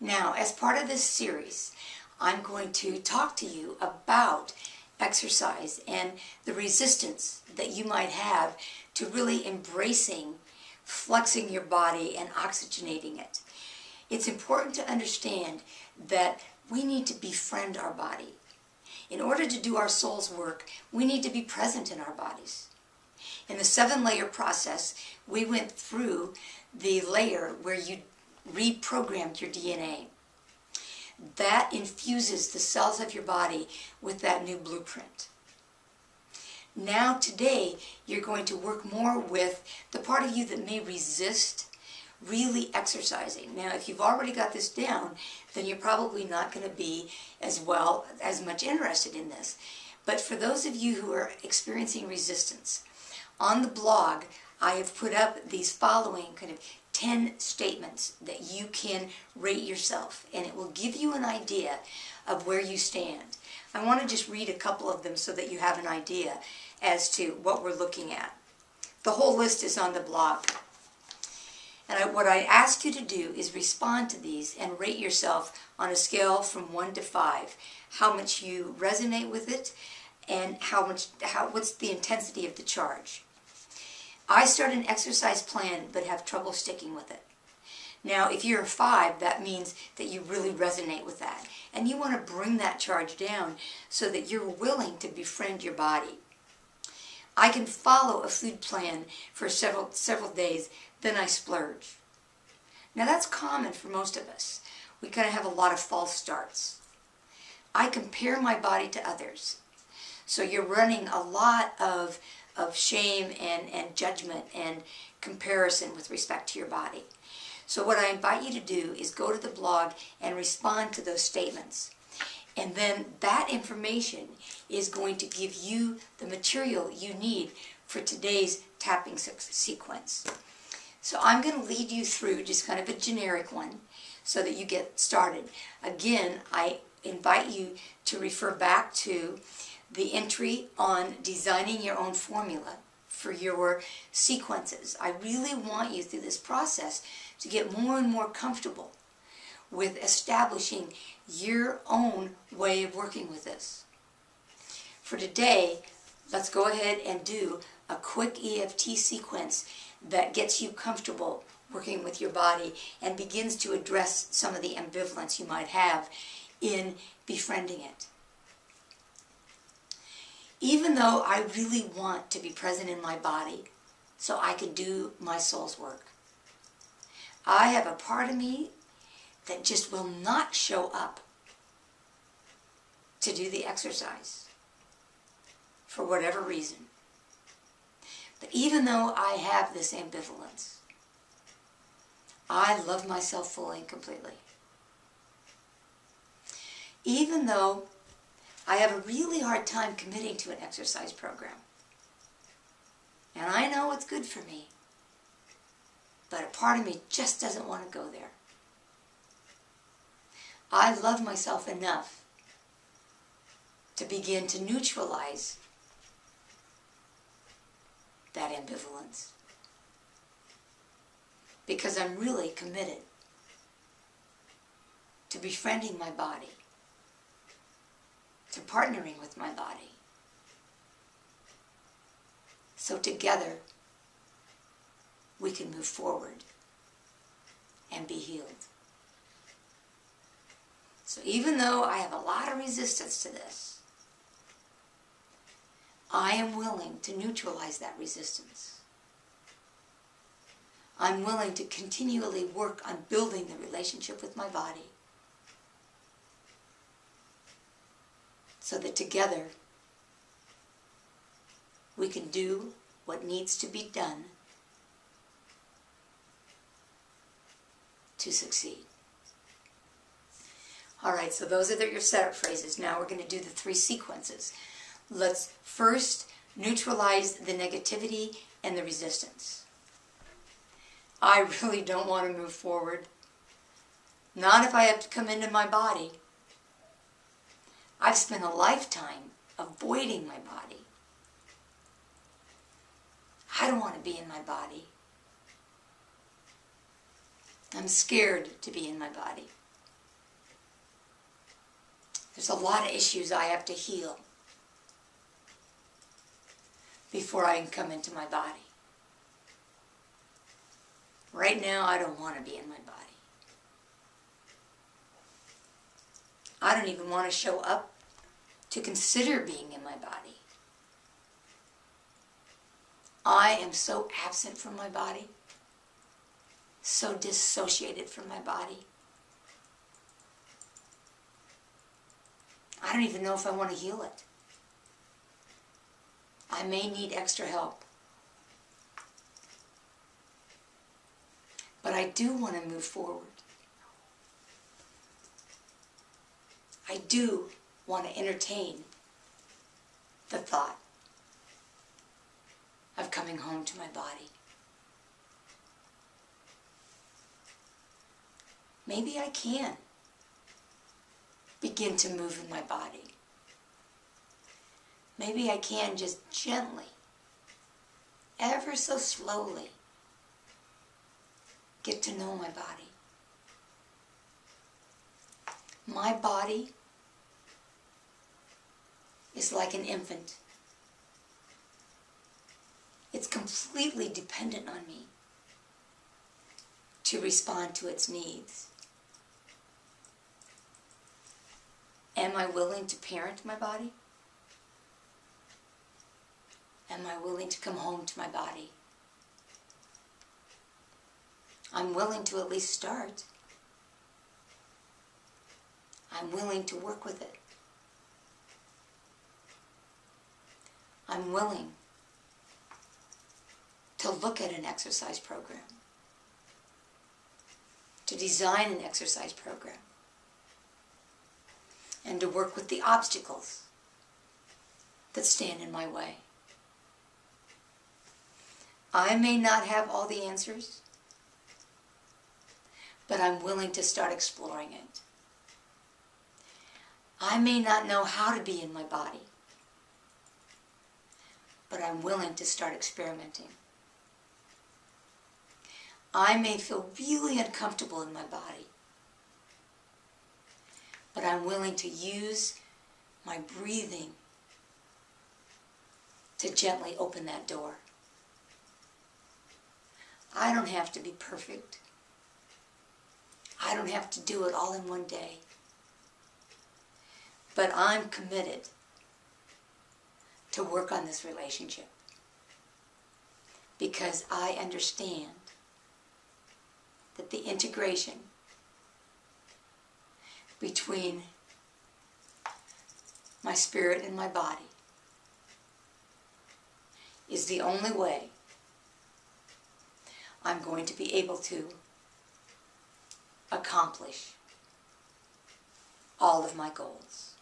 Now, as part of this series, I'm going to talk to you about exercise and the resistance that you might have to really embracing flexing your body and oxygenating it. It's important to understand that we need to befriend our body. In order to do our soul's work, we need to be present in our bodies. In the 7-layer process, we went through the layer where you reprogrammed your DNA. That infuses the cells of your body with that new blueprint. Now today, you're going to work more with the part of you that may resist really exercising. Now, if you've already got this down, then you're probably not going to be as much interested in this. But for those of you who are experiencing resistance, on the blog, I have put up these following kind of 10 statements that you can rate yourself, and it will give you an idea of where you stand. I want to just read a couple of them so that you have an idea as to what we're looking at. The whole list is on the blog. And what I ask you to do is respond to these and rate yourself on a scale from 1 to 5, how much you resonate with it and what's the intensity of the charge. I start an exercise plan but have trouble sticking with it. Now, if you're a 5, that means that you really resonate with that. And you want to bring that charge down so that you're willing to befriend your body. I can follow a food plan for several days, then I splurge. Now, that's common for most of us. We kind of have a lot of false starts. I compare my body to others. So you're running a lot of shame and judgment and comparison with respect to your body. So what I invite you to do is go to the blog and respond to those statements. And then that information is going to give you the material you need for today's tapping sequence. So I'm going to lead you through just kind of a generic one so that you get started. Again, I invite you to refer back to the entry on designing your own formula for your sequences. I really want you through this process to get more and more comfortable with establishing your own way of working with this. For today, let's go ahead and do a quick EFT sequence that gets you comfortable working with your body and begins to address some of the ambivalence you might have in befriending it. Even though I really want to be present in my body so I can do my soul's work, I have a part of me that just will not show up to do the exercise for whatever reason. But even though I have this ambivalence, I love myself fully and completely. Even though I have a really hard time committing to an exercise program, and I know it's good for me, but a part of me just doesn't want to go there. I love myself enough to begin to neutralize that ambivalence because I'm really committed to befriending my body, to partnering with my body. So together we can move forward and be healed. So even though I have a lot of resistance to this, I am willing to neutralize that resistance. I'm willing to continually work on building the relationship with my body so that together we can do what needs to be done to succeed. All right, so those are your setup phrases. Now we're going to do the 3 sequences. Let's first neutralize the negativity and the resistance. I really don't want to move forward. Not if I have to come into my body. I've spent a lifetime avoiding my body. I don't want to be in my body. I'm scared to be in my body. There's a lot of issues I have to heal before I can come into my body. Right now, I don't want to be in my body. I don't even want to show up to consider being in my body. I am so absent from my body, so dissociated from my body. I don't even know if I want to heal it. I may need extra help. But I do want to move forward. I do want to entertain the thought of coming home to my body. Maybe I can begin to move in my body. Maybe I can just gently, ever so slowly, get to know my body. My body is like an infant. It's completely dependent on me to respond to its needs. Am I willing to parent my body? Am I willing to come home to my body? I'm willing to at least start. I'm willing to work with it. I'm willing to look at an exercise program, to design an exercise program, and to work with the obstacles that stand in my way. I may not have all the answers, but I'm willing to start exploring it. I may not know how to be in my body, but I'm willing to start experimenting. I may feel really uncomfortable in my body, but I'm willing to use my breathing to gently open that door. I don't have to be perfect. I don't have to do it all in one day. But I'm committed to work on this relationship because I understand that the integration between my spirit and my body is the only way I'm going to be able to accomplish all of my goals.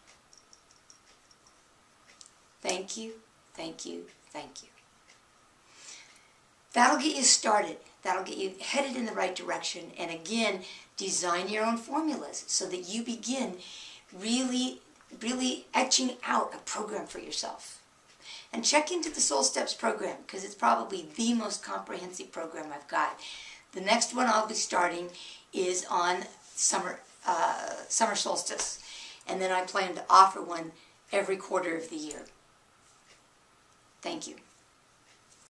Thank you, thank you, thank you. That'll get you started. That'll get you headed in the right direction. And again, design your own formulas so that you begin really etching out a program for yourself. And check into the Soul Steps program because it's probably the most comprehensive program I've got. The next one I'll be starting is on summer solstice. And then I plan to offer one every quarter of the year. Thank you.